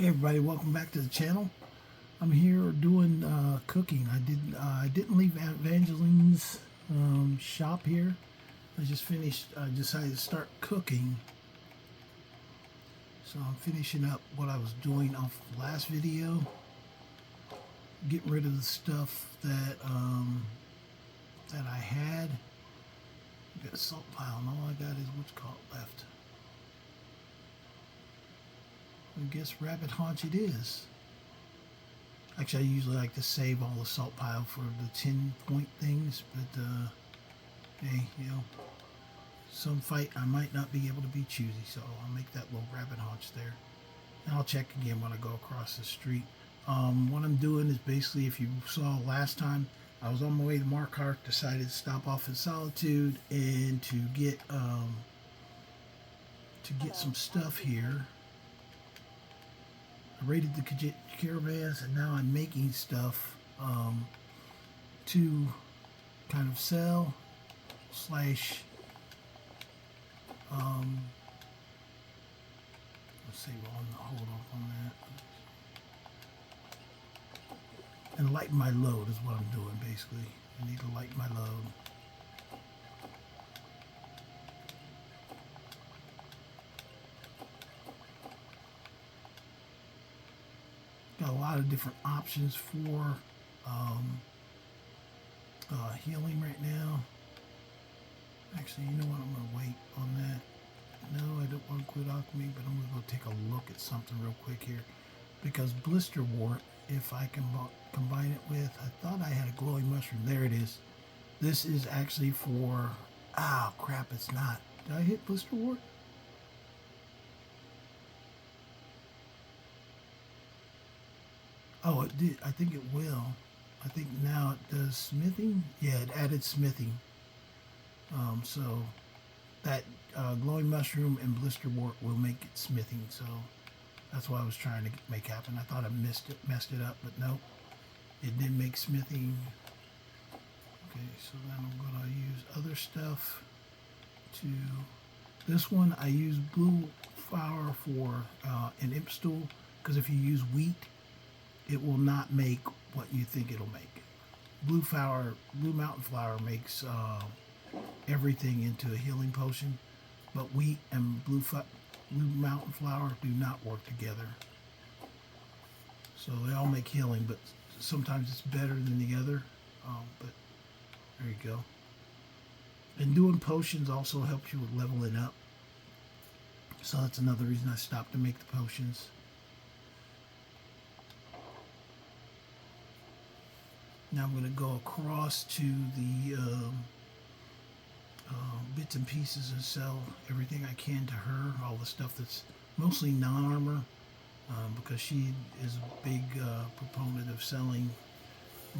Hey everybody, welcome back to the channel. I'm here doing cooking. I didn't leave Evangeline's shop here. I just finished. I decided to start cooking, so I'm finishing up what I was doing off the last video. Getting rid of the stuff that that I had. I got a salt pile, and all I got is what's called left. I guess rabbit haunch it is. Actually, I usually like to save all the salt pile for the 10-point things, but hey, you know, some fight I might not be able to be choosy, so I'll make that little rabbit haunch there. And I'll check again when I go across the street. What I'm doing is basically, if you saw last time, I was on my way to Markarth, decided to stop off in Solitude and to get some stuff here. I raided the Khajiit caravans, and now I'm making stuff to kind of sell slash let's see, we'll hold off on that. And lighten my load is what I'm doing basically. I need to lighten my load. Got a lot of different options for healing right now. Actually, you know what? I'm going to wait on that. No, I don't want to quit alchemy, but I'm going to go take a look at something real quick here. Because blister wart, if I can combine it with, I thought I had a glowing mushroom. There it is. This is actually for, ah, crap, it's not. Did I hit blister wart? Oh, it did. I think it will. I think now it does smithing. Yeah, it added smithing. So that glowing mushroom and blister wart will make it smithing. So that's what I was trying to make happen. I thought I messed it up, but no, it did make smithing. Okay, so then I'm going to use other stuff to. This one I use blue flour for an imp stool, because if you use wheat, it will not make what you think it'll make. Blue mountain flour makes everything into a healing potion, but wheat and blue mountain flour do not work together. So they all make healing, but sometimes it's better than the other. But there you go. And doing potions also helps you with leveling up. So that's another reason I stopped to make the potions. Now I'm going to go across to the bits and pieces and sell everything I can to her. All the stuff that's mostly non-armor, because she is a big proponent of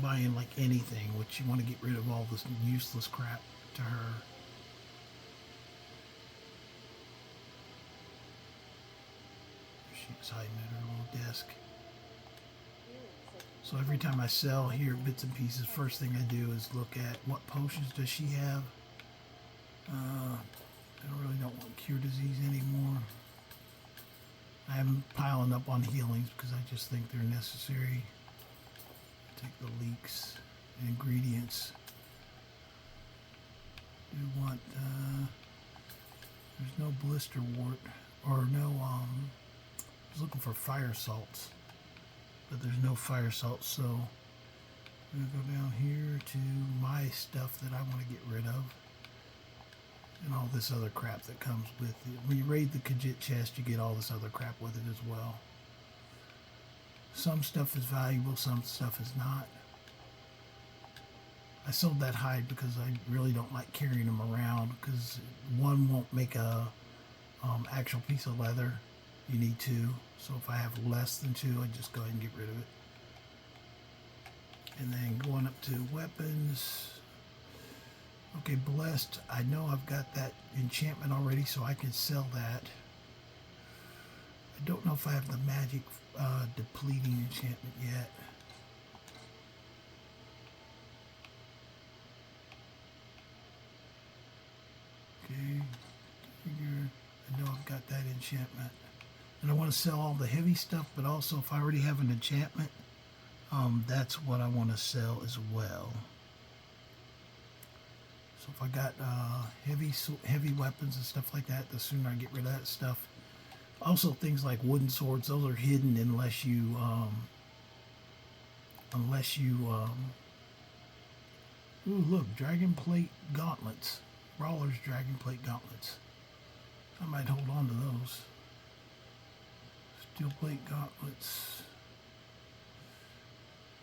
buying like anything, which you want to get rid of all this useless crap to her. She was hiding at her little desk. So every time I sell here bits and pieces, first thing I do is look at what potions does she have. I really don't want cure disease anymore. I'm piling up on healings because I just think they're necessary. Take the leeks and ingredients. Do want, there's no blister wart, or no, I was looking for fire salts, but there's no fire salts, so I'm going to go down here to my stuff that I want to get rid of. And all this other crap that comes with it. When you raid the Khajiit chest, you get all this other crap with it as well. Some stuff is valuable, some stuff is not. I sold that hide because I really don't like carrying them around, because one won't make a actual piece of leather. You need two. So if I have less than two, I just go ahead and get rid of it. And then going up to weapons. Okay, blessed. I know I've got that enchantment already, so I can sell that. I don't know if I have the magic depleting enchantment yet. Okay, I know I've got that enchantment. And I want to sell all the heavy stuff, but also if I already have an enchantment, that's what I want to sell as well. So if I got heavy weapons and stuff like that, the sooner I get rid of that stuff. Also, things like wooden swords; those are hidden unless you ooh, look, dragon plate gauntlets, brawlers dragon plate gauntlets. I might hold on to those. Steel plate gauntlets.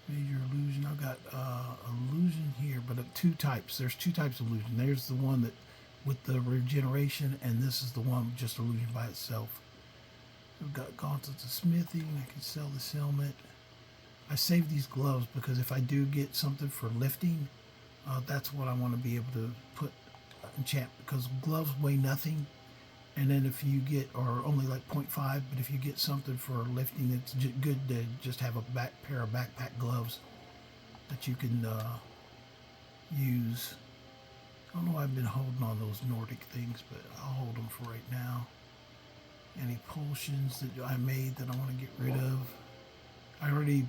Major illusion. I've got illusion here, but of two types. There's two types of illusion. There's the one that with the regeneration, and this is the one with just illusion by itself. I've got gauntlets of smithing. I can sell this helmet. I save these gloves because if I do get something for lifting, that's what I want to be able to put enchant, because gloves weigh nothing. And then if you get, or only like 0.5, but if you get something for lifting, it's good to just have a pair of backpack gloves that you can use. I don't know why I've been holding on those Nordic things, but I'll hold them for right now. Any potions that I made that I want to get rid of. I already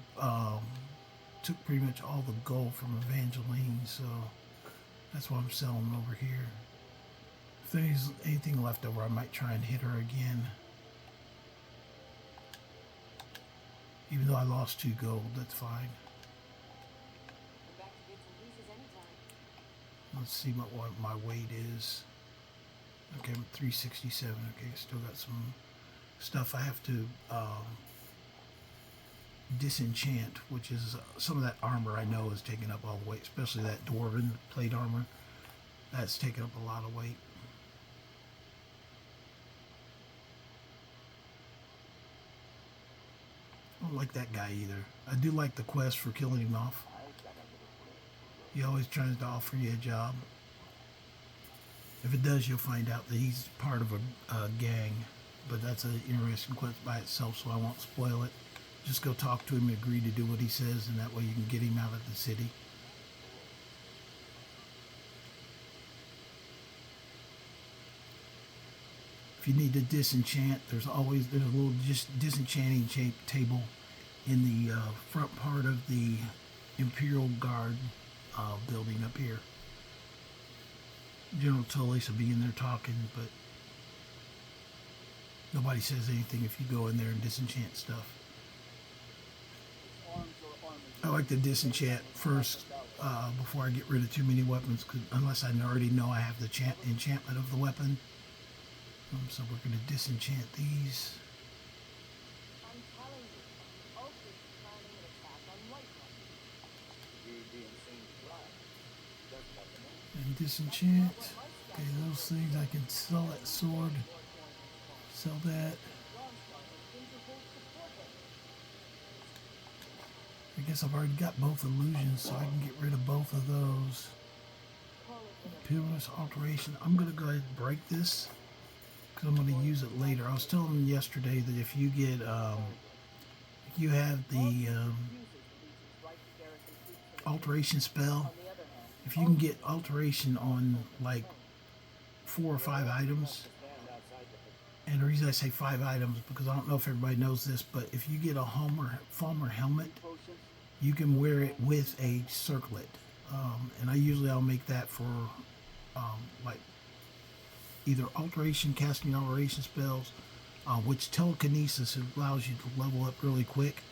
took pretty much all the gold from Evangeline, so that's why I'm selling over here. If there's anything left over, I might try and hit her again. Even though I lost 2 gold, that's fine. Let's see what my weight is. Okay, I'm at 367. Okay, still got some stuff I have to disenchant, which is some of that armor I know is taking up all the weight, especially that dwarven plate armor. That's taking up a lot of weight. I don't like that guy either. I do like the quest for killing him off. He always tries to offer you a job. If it does, you'll find out that he's part of a gang. But that's an interesting quest by itself, so I won't spoil it. Just go talk to him, agree to do what he says, and that way you can get him out of the city. If you need to disenchant, there's a little just disenchanting table in the front part of the Imperial Guard building up here. General Tullis will be in there talking, but nobody says anything if you go in there and disenchant stuff. I like to disenchant first before I get rid of too many weapons, unless I already know I have the enchantment of the weapon. So we're going to disenchant these. And disenchant. Okay, those things I can sell that sword. Sell that. I guess I've already got both illusions, so I can get rid of both of those. Pillarless alteration. I'm going to go ahead and break this, because I'm going to use it later. I was telling them yesterday that if you get, if you have the alteration spell, if you can get alteration on like 4 or 5 items, and the reason I say 5 items, because I don't know if everybody knows this, but if you get a Falmer helmet, you can wear it with a circlet. And I'll make that for like either casting alteration spells, which telekinesis allows you to level up really quick,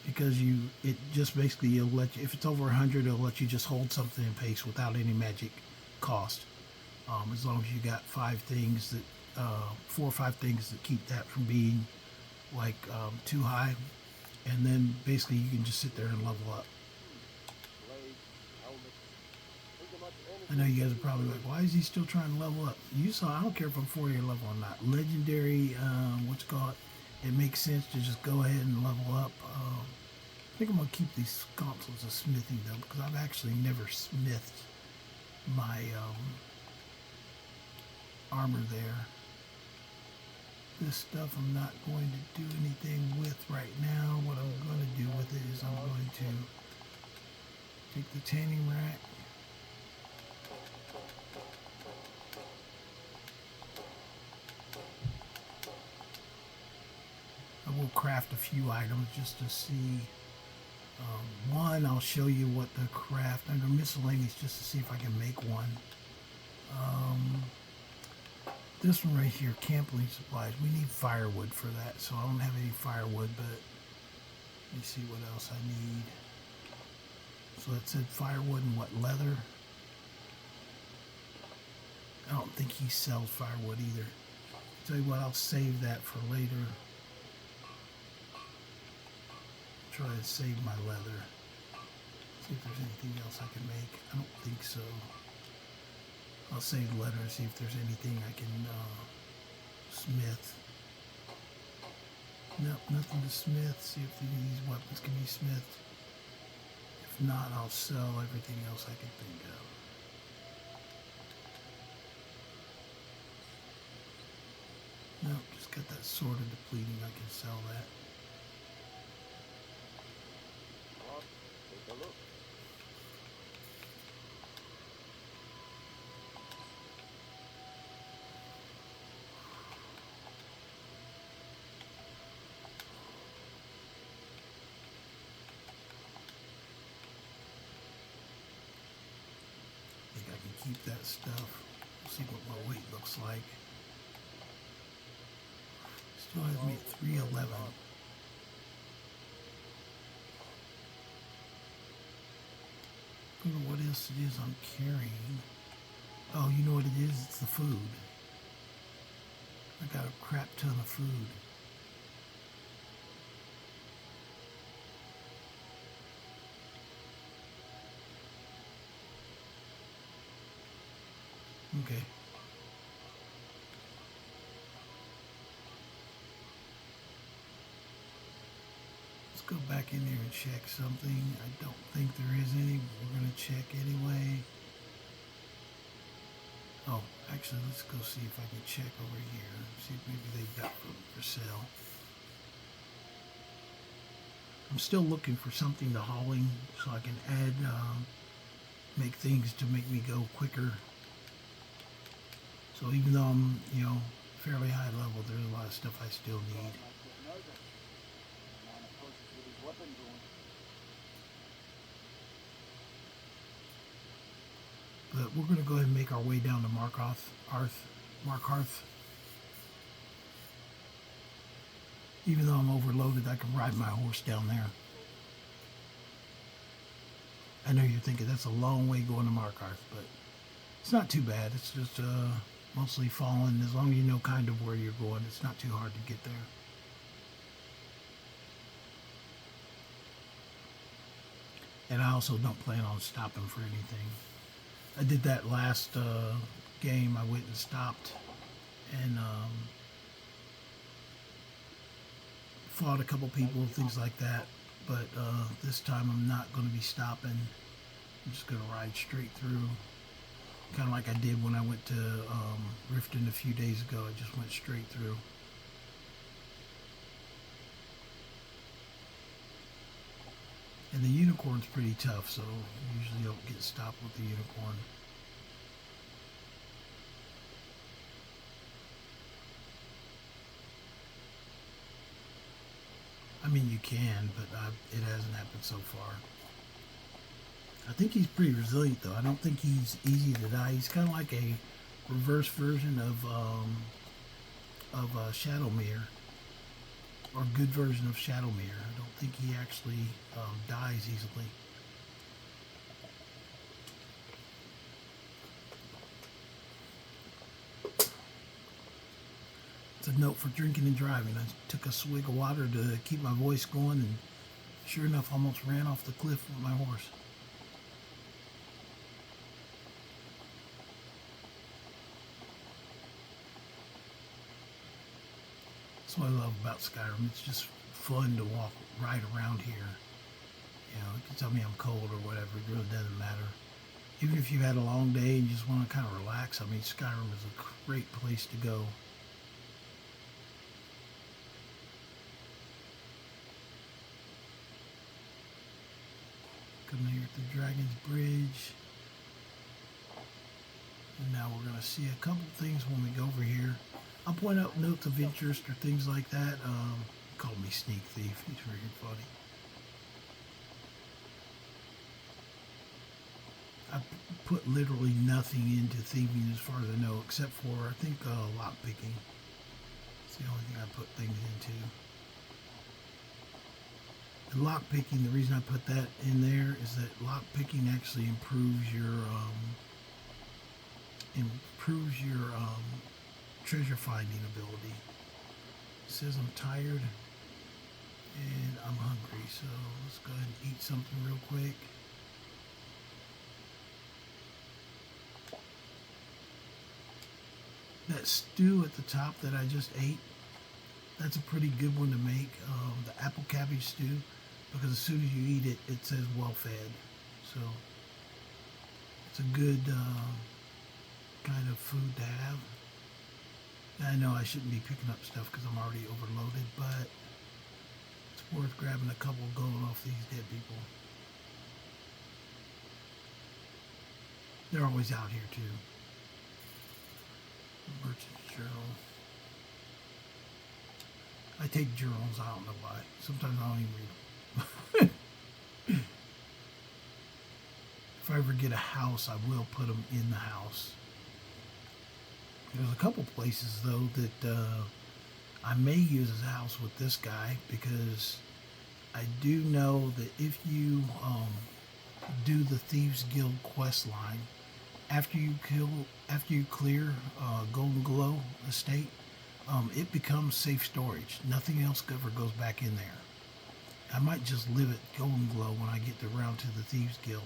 because it just basically, it'll let you, if it's over 100, it'll let you just hold something in pace without any magic cost, as long as you got 5 things that 4 or 5 things that keep that from being like too high, and then basically you can just sit there and level up. I know you guys are probably like, why is he still trying to level up? I don't care if I'm 40 or level or not. Legendary, it makes sense to just go ahead and level up. I think I'm going to keep these gauntlets of smithing though, because I've actually never smithed my armor there. This stuff I'm not going to do anything with right now. What I'm going to do with it is I'm going to take the tanning rack. craft a few items just to see. One, I'll show you what the craft under miscellaneous just to see if I can make one. This one right here, camping supplies. We need firewood for that, so I don't have any firewood, but let me see what else I need. So it said firewood and what, leather? I don't think he sells firewood either. Tell you what, I'll save that for later. Try to save my leather. See if there's anything else I can make. I don't think so. I'll save leather, see if there's anything I can smith. Nope, nothing to smith. See if any of these weapons can be smithed. If not, I'll sell everything else I can think of. Nope, just got that sword of depleting. I can sell that. Take a look. I think I can keep that stuff. See what my weight looks like. Still has me at 311. I don't know what else it is I'm carrying. Oh, you know what it is? It's the food. I got a crap ton of food. Okay. Let's go back in there and check something. I don't think there is any, but we're going to check anyway. Oh, actually, let's go see if I can check over here. See if maybe they've got food for sale. I'm still looking for something to hauling so I can add, make things to make me go quicker. So even though I'm, fairly high level, there's a lot of stuff I still need. But we're going to go ahead and make our way down to Markarth. Even though I'm overloaded, I can ride my horse down there. I know you're thinking that's a long way going to Markarth, but it's not too bad. It's just mostly falling. As long as you know kind of where you're going, it's not too hard to get there. And I also don't plan on stopping for anything. I did that last game. I went and stopped and fought a couple people, things like that. But this time I'm not going to be stopping. I'm just going to ride straight through. Kind of like I did when I went to Riften a few days ago. I just went straight through. And the unicorn's pretty tough, so you usually don't get stopped with the unicorn. I mean, you can, but it hasn't happened so far. I think he's pretty resilient, though. I don't think he's easy to die. He's kind of like a reverse version of Shadowmere, or a good version of Shadowmere. I don't think he actually dies easily. It's a note for drinking and driving. I took a swig of water to keep my voice going, and sure enough, almost ran off the cliff with my horse. That's what I love about Skyrim. It's just fun to ride around here. You can tell me I'm cold or whatever. It really doesn't matter. Even if you've had a long day and you just want to kind of relax, I mean, Skyrim is a great place to go. Come here at the Dragon's Bridge. And now we're going to see a couple things when we go over here. I'll point out notes of interest or things like that. called me Sneak Thief. He's freaking funny. I put literally nothing into thieving as far as I know, except for, I think, lock picking. It's the only thing I put things into. The lock picking, the reason I put that in there is that lock picking actually improves your treasure finding ability. It says I'm tired and I'm hungry, so let's go ahead and eat something real quick. That stew at the top that I just ate, that's a pretty good one to make. The apple cabbage stew, because as soon as you eat it, it says well fed. So it's a good kind of food to have. I know I shouldn't be picking up stuff because I'm already overloaded, but it's worth grabbing a couple of gold off these dead people. They're always out here too. Merchant's journal. I take journals, I don't know why. Sometimes I don't even read them. If I ever get a house, I will put them in the house. There's a couple places though that I may use as a house with this guy, because I do know that if you do the Thieves Guild quest line, after you clear Golden Glow Estate, it becomes safe storage. Nothing else ever goes back in there. I might just live at Golden Glow when I get around to the Thieves Guild,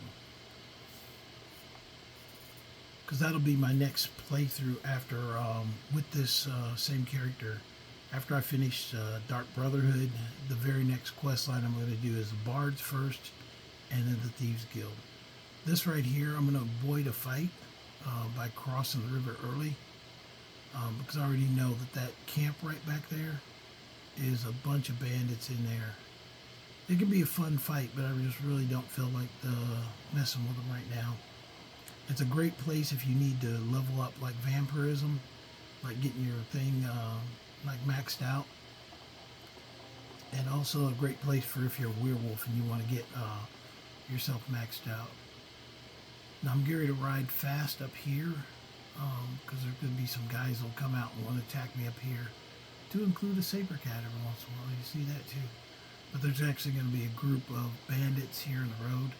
because that'll be my next playthrough after with this same character. After I finish Dark Brotherhood, the very next quest line I'm going to do is the Bards first, and then the Thieves Guild. This right here, I'm going to avoid a fight by crossing the river early, because I already know that camp right back there is a bunch of bandits in there. It can be a fun fight, but I just really don't feel like messing with them right now. It's a great place if you need to level up like vampirism, like getting your thing like maxed out. And also a great place for if you're a werewolf and you want to get yourself maxed out. Now I'm geared to ride fast up here, because there's going to be some guys that will come out and want to attack me up here, to include a saber cat every once in a while. You see that too. But there's actually going to be a group of bandits here in the road.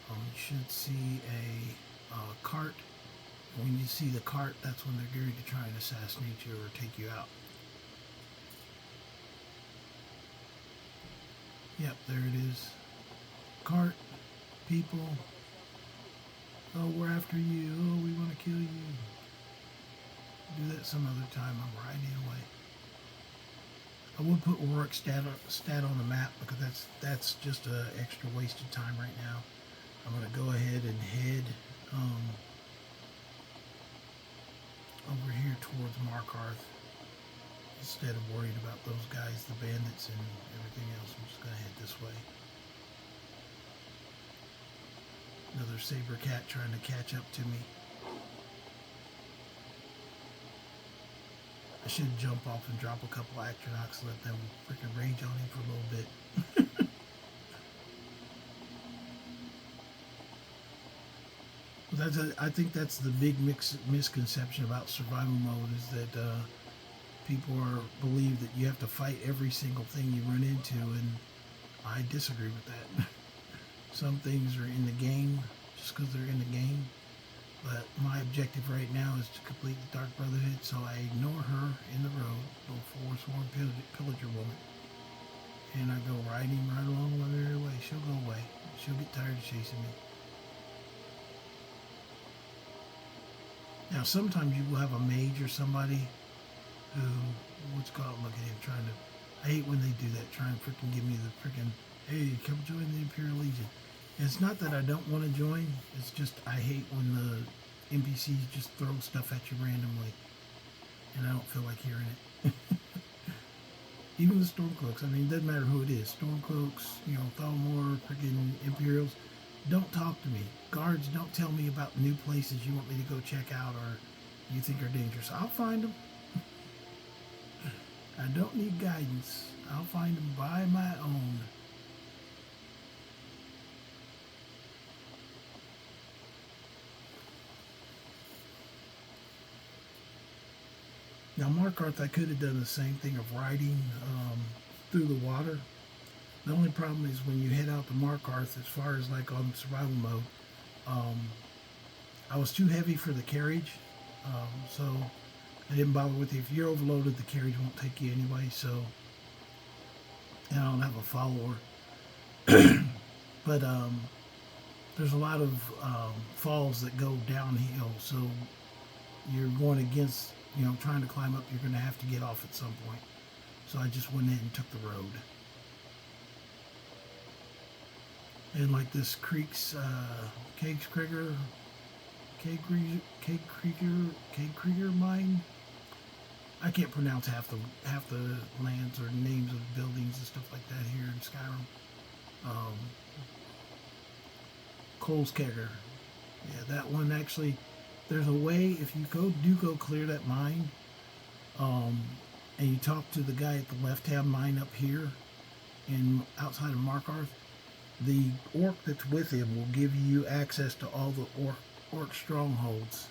You should see a cart. And when you see the cart, that's when they're geared to try and assassinate you or take you out. Yep, there it is. Cart, people. Oh, we're after you. Oh, we want to kill you. Do that some other time. I'm riding away. I will put Rourke's stat on the map, because that's just an extra wasted time right now. I'm going to go ahead and head over here towards Markarth, instead of worried about those guys, the bandits and everything else. I'm just going to head this way. Another saber cat trying to catch up to me. I should jump off and drop a couple Actronauts, let them freaking rage on him for a little bit. I think that's the big misconception about survival mode, is that people believe that you have to fight every single thing you run into, and I disagree with that. Some things are in the game just because they're in the game, but my objective right now is to complete the Dark Brotherhood, so I ignore her in the road, little forsworn pillager woman, and I go riding right along my merry way. She'll go away. She'll get tired of chasing me. Now, sometimes you will have a mage or somebody who, what's called, look at him trying to, I hate when they do that, try and freaking give me the freaking, hey, come join the Imperial Legion. And it's not that I don't want to join, it's just I hate when the NPCs just throw stuff at you randomly, and I don't feel like hearing it. Even the Stormcloaks, I mean, it doesn't matter who it is, Stormcloaks, you know, Thalmor, freaking Imperials, don't talk to me. Guards, don't tell me about new places you want me to go check out or you think are dangerous. I'll find them. I don't need guidance. I'll find them by my own. Now, Markarth, I could have done the same thing of riding through the water. The only problem is when you head out to Markarth, as far as like on survival mode, um, I was too heavy for the carriage, so I didn't bother with it. If you're overloaded, the carriage won't take you anyway. So, and I don't have a follower, but there's a lot of falls that go downhill. So you're going against, trying to climb up. You're going to have to get off at some point. So I just went in and took the road. And like this creek's Krieger mine. I can't pronounce half the lands or names of buildings and stuff like that here in Skyrim. Coles Kegger. Yeah, that one actually. There's a way if you go clear that mine, and you talk to the guy at the left-hand mine up here, outside of Markarth. The orc that's with him will give you access to all the orc strongholds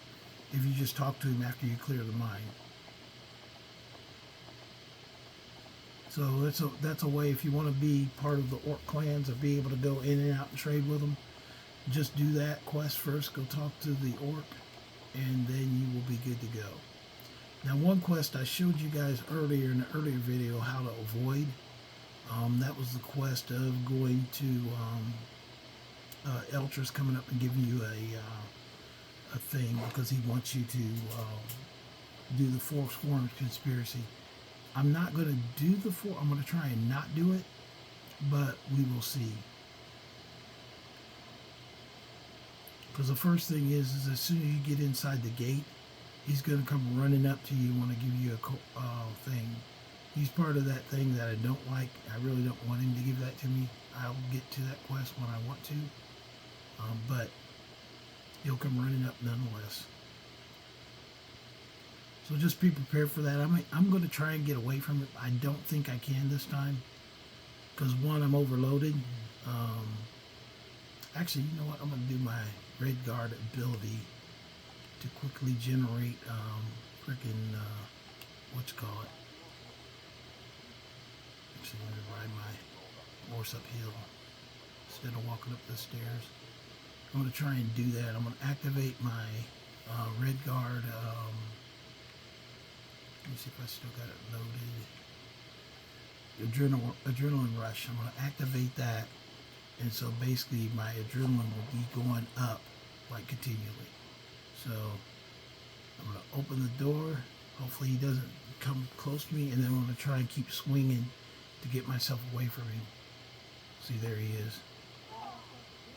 if you just talk to him after you clear the mine. So that's a way if you want to be part of the orc clans or be able to go in and out and trade with them. Just do that quest first. Go talk to the orc, and then you will be good to go. Now, one quest I showed you guys earlier in the earlier video how to avoid. That was the quest of going to Eltrys coming up and giving you a thing because he wants you to do the Forsworn conspiracy. I'm not going to do I'm going to try and not do it, but we will see. Because the first thing is as soon as you get inside the gate, he's going to come running up to you and want to give you a thing. He's part of that thing that I don't like. I really don't want him to give that to me. I'll get to that quest when I want to. But he'll come running up nonetheless. So just be prepared for that. I'm going to try and get away from it. I don't think I can this time. Because one, I'm overloaded. Actually, you know what? I'm going to do my Red Guard ability to quickly generate whatchamacallit. Actually, I'm going to ride my horse uphill instead of walking up the stairs. I'm going to try and do that. I'm going to activate my Red Guard. Let me see if I still got it loaded. Adrenaline rush. I'm going to activate that. And so basically my adrenaline will be going up like continually. So I'm going to open the door. Hopefully he doesn't come close to me. And then I'm going to try and keep swinging to get myself away from him. See, there he is.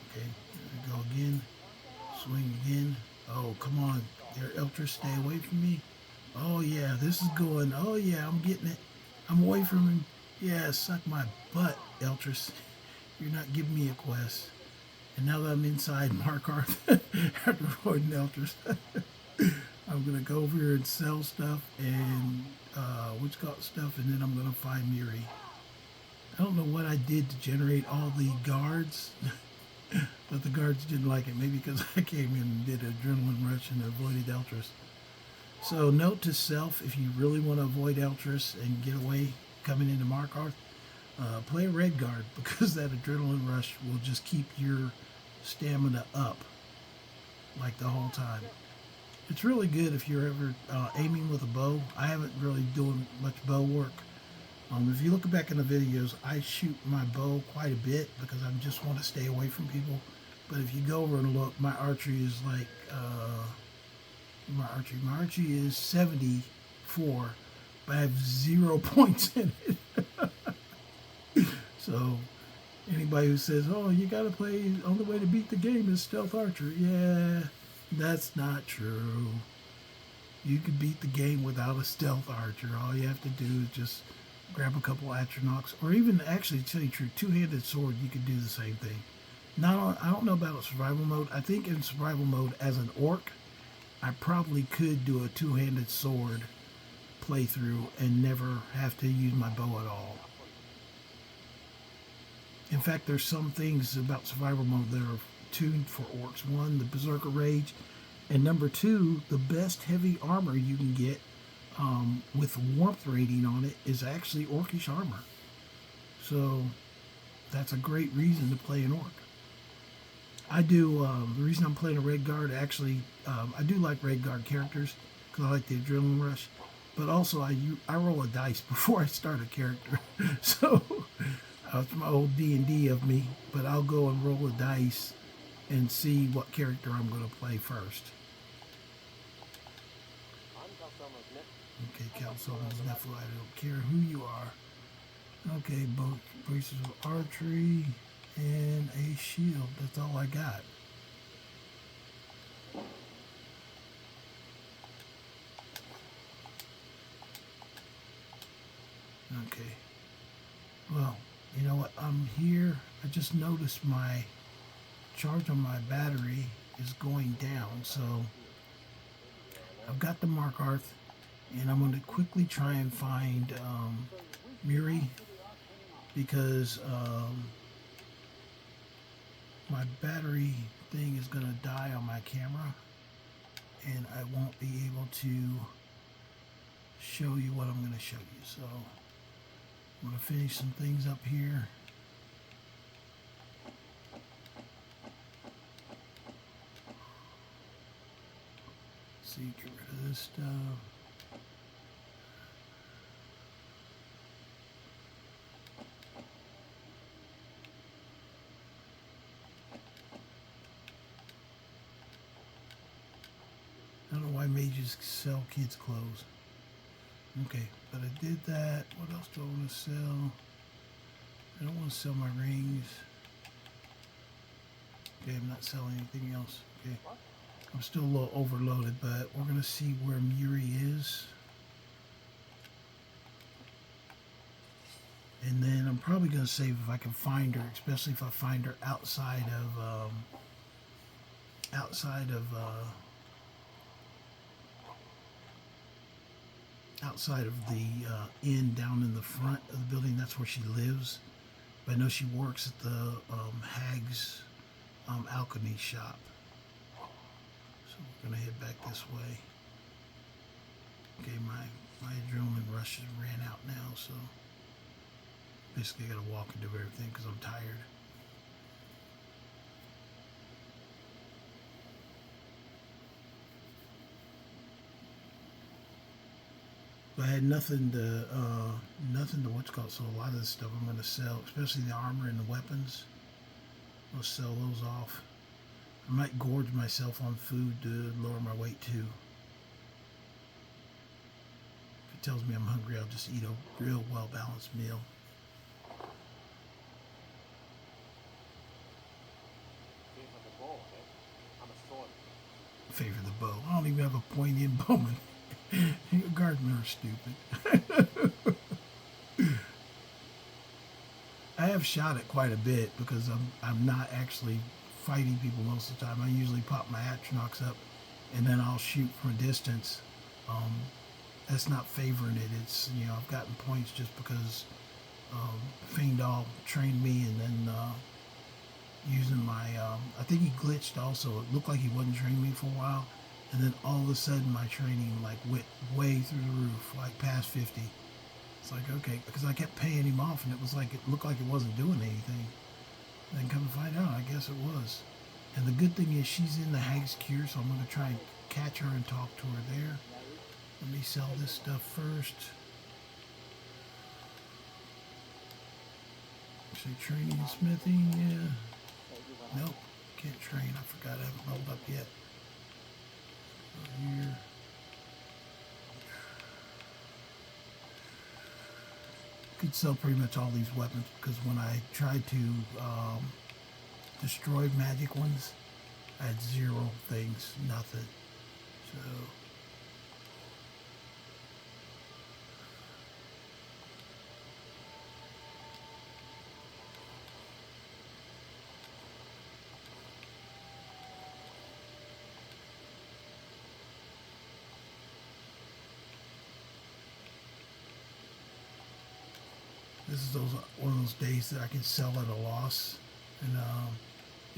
Okay, there we go again. Swing again. Oh, come on. There, Eltrys, stay away from me. Oh, yeah, this is going. Oh, yeah, I'm getting it. I'm away from him. Yeah, suck my butt, Eltrys. You're not giving me a quest. And now that I'm inside Markarth, after avoiding Eltrys, I'm going to go over here and sell stuff and stuff, and then I'm going to find Muiri. I don't know what I did to generate all the guards, but the guards didn't like it. Maybe because I came in and did an adrenaline rush and avoided Eltrys. So note to self, if you really want to avoid Eltrys and get away coming into Markarth, play a Red Guard, because that adrenaline rush will just keep your stamina up like the whole time. It's really good if you're ever aiming with a bow. I haven't really doing much bow work. If you look back in the videos, I shoot my bow quite a bit because I just want to stay away from people. But if you go over and look, my archery is like my archery is 74, but I have 0 points in it. So anybody who says, "Oh, you got to play, only way to beat the game is stealth archer," yeah, that's not true. You can beat the game without a stealth archer. All you have to do is just grab a couple atronachs, or even, actually, to tell you the truth, two-handed sword, you could do the same thing. I don't know about survival mode. I think in survival mode, as an orc, I probably could do a two-handed sword playthrough and never have to use my bow at all. In fact, there's some things about survival mode that are tuned for orcs. One, the Berserker Rage, and number two, the best heavy armor you can get with warmth rating on it is actually orcish armor. So that's a great reason to play an orc. I do, the reason I'm playing a Red Guard, actually, I do like Red Guard characters because I like the adrenaline rush. But also, I roll a dice before I start a character. So, it's my old D&D of me. But I'll go and roll a dice and see what character I'm going to play first. Okay, Calsoma's Nephilim. I don't care who you are. Okay, both braces of archery and a shield. That's all I got. Okay. Well, you know what? I'm here. I just noticed my charge on my battery is going down. So I've got the Markarth, and I'm going to quickly try and find Muiri, because my battery thing is going to die on my camera, and I won't be able to show you what I'm going to show you. So I'm going to finish some things up here. See, get rid of this stuff. I don't know why mages sell kids' clothes. Okay, but I did that. What else do I want to sell? I don't want to sell my rings. Okay, I'm not selling anything else. Okay, I'm still a little overloaded, but we're going to see where Muiri is. And then I'm probably going to save if I can find her, especially if I find her outside of the inn down in the front of the building. That's where she lives. But I know she works at the Hag's alchemy shop. So we're going to head back this way. Okay, my adrenaline rush ran out now, so basically I got to walk and do everything because I'm tired. But I had nothing to what's called, so a lot of this stuff I'm going to sell, especially the armor and the weapons. I'll sell those off. I might gorge myself on food to lower my weight too. If it tells me I'm hungry, I'll just eat a real well-balanced meal. Favor the bow. I don't even have a pointy-end bowman. Gardener stupid. I have shot it quite a bit because I'm not actually fighting people most of the time. I usually pop my Atronachs up and then I'll shoot from a distance. That's not favoring it. It's, you know, I've gotten points just because Fiendal trained me, and then using my I think he glitched also. It looked like he wasn't training me for a while, and then all of a sudden my training like went way through the roof, like past 50. It's like, okay, because I kept paying him off, and it was like, it looked like it wasn't doing anything. And then come to find out, I guess it was. And the good thing is she's in the Hag's Cure, so I'm going to try and catch her and talk to her there. Let me sell this stuff first. Actually, training and smithing, yeah. Nope, can't train. I forgot I haven't leveled up yet. Go here. Could sell pretty much all these weapons because when I tried to destroy magic ones, I had zero things, nothing. So this is one of those days that I can sell at a loss, and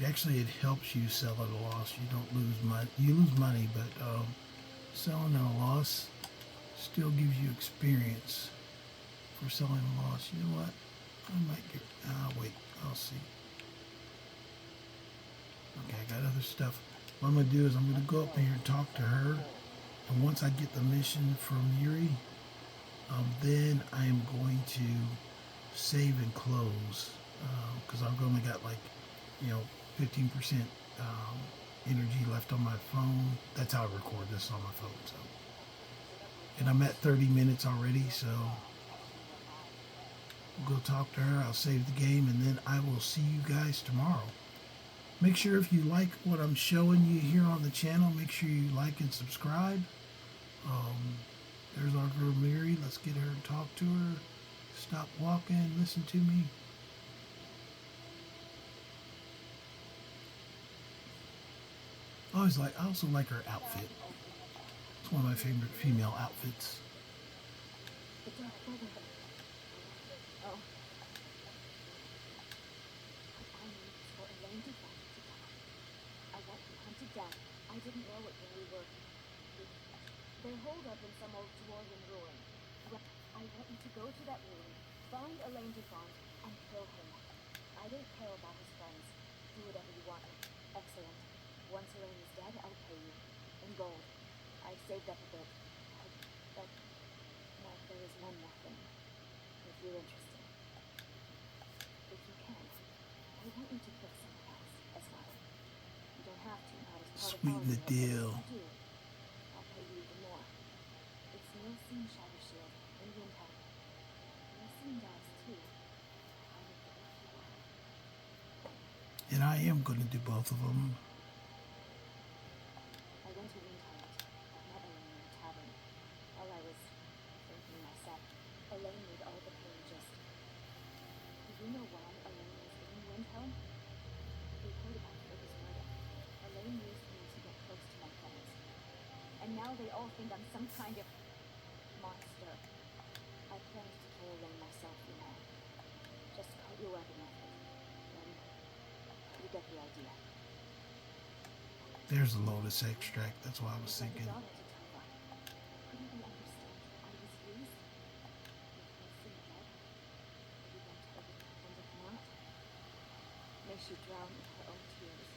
actually it helps you sell at a loss. You don't lose money. You lose money, but selling at a loss still gives you experience for selling a loss. You know what? I might get. Wait. I'll see. Okay, I got other stuff. What I'm gonna do is I'm gonna go up here and talk to her, and once I get the mission from Muiri, then I am going to save and close because I've only got like 15% energy left on my phone. That's how I record this on my phone. So, and I'm at 30 minutes already. So we'll go talk to her. I'll save the game, and then I will see you guys tomorrow. Make sure if you like what I'm showing you here on the channel, make sure you like and subscribe. There's our girl Mary. Let's get her and talk to her. Stop walking, listen to me. I also like her outfit. It's one of my favorite female outfits. I didn't know it when we were. They're holed up in some old dwarven ruin. I want you to go to that ruin, find Elaine Dufont, and kill him. I don't care about his friends. Do whatever you want. Excellent. Once Elaine is dead, I'll pay you. In gold. I've saved up a bit. But no, there is one more thing. If you're interested. If you can, I want you to kill someone else as well. You don't have to, not as part Sweeten of the deal. I'll pay you even more. It's Nielsen Shadow Shield in Windhelm. Nielsen dies too. I will get what you want. And I am going to do both of them. I went to Windhelm. I met Elaine in the tavern. While I was drinking myself, Elaine made all the pain just. Do you know why Elaine was in Windhelm? We heard about Fergus' murder. Elaine used me to get close to my friends. And now they all think I'm some kind of monster. I planned to kill Elaine myself, you know. Just cut your weapon with it. Then you get the idea. There's the lotus extract. That's what I was thinking. Couldn't they understand I was used? If Nielsen dead, maybe then tell it, and if not, may she drown in her own tears.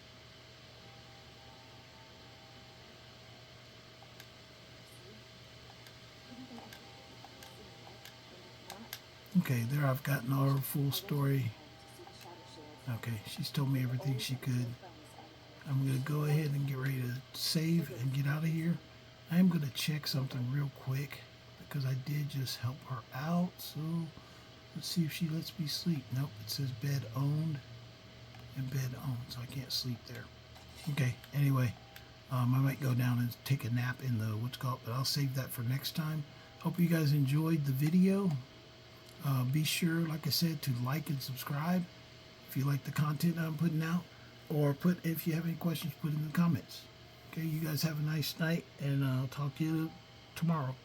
Okay, there I've gotten our full story. Okay, she's told me everything she could. I'm going to go ahead and get ready to save and get out of here. I am going to check something real quick because I did just help her out. So let's see if she lets me sleep. Nope, it says bed owned and bed owned, so I can't sleep there. Okay, anyway, I might go down and take a nap in the but I'll save that for next time. Hope you guys enjoyed the video. Be sure, like I said, to like and subscribe if you like the content I'm putting out, or if you have any questions, put in the comments. Okay, you guys have a nice night, and I'll talk to you tomorrow.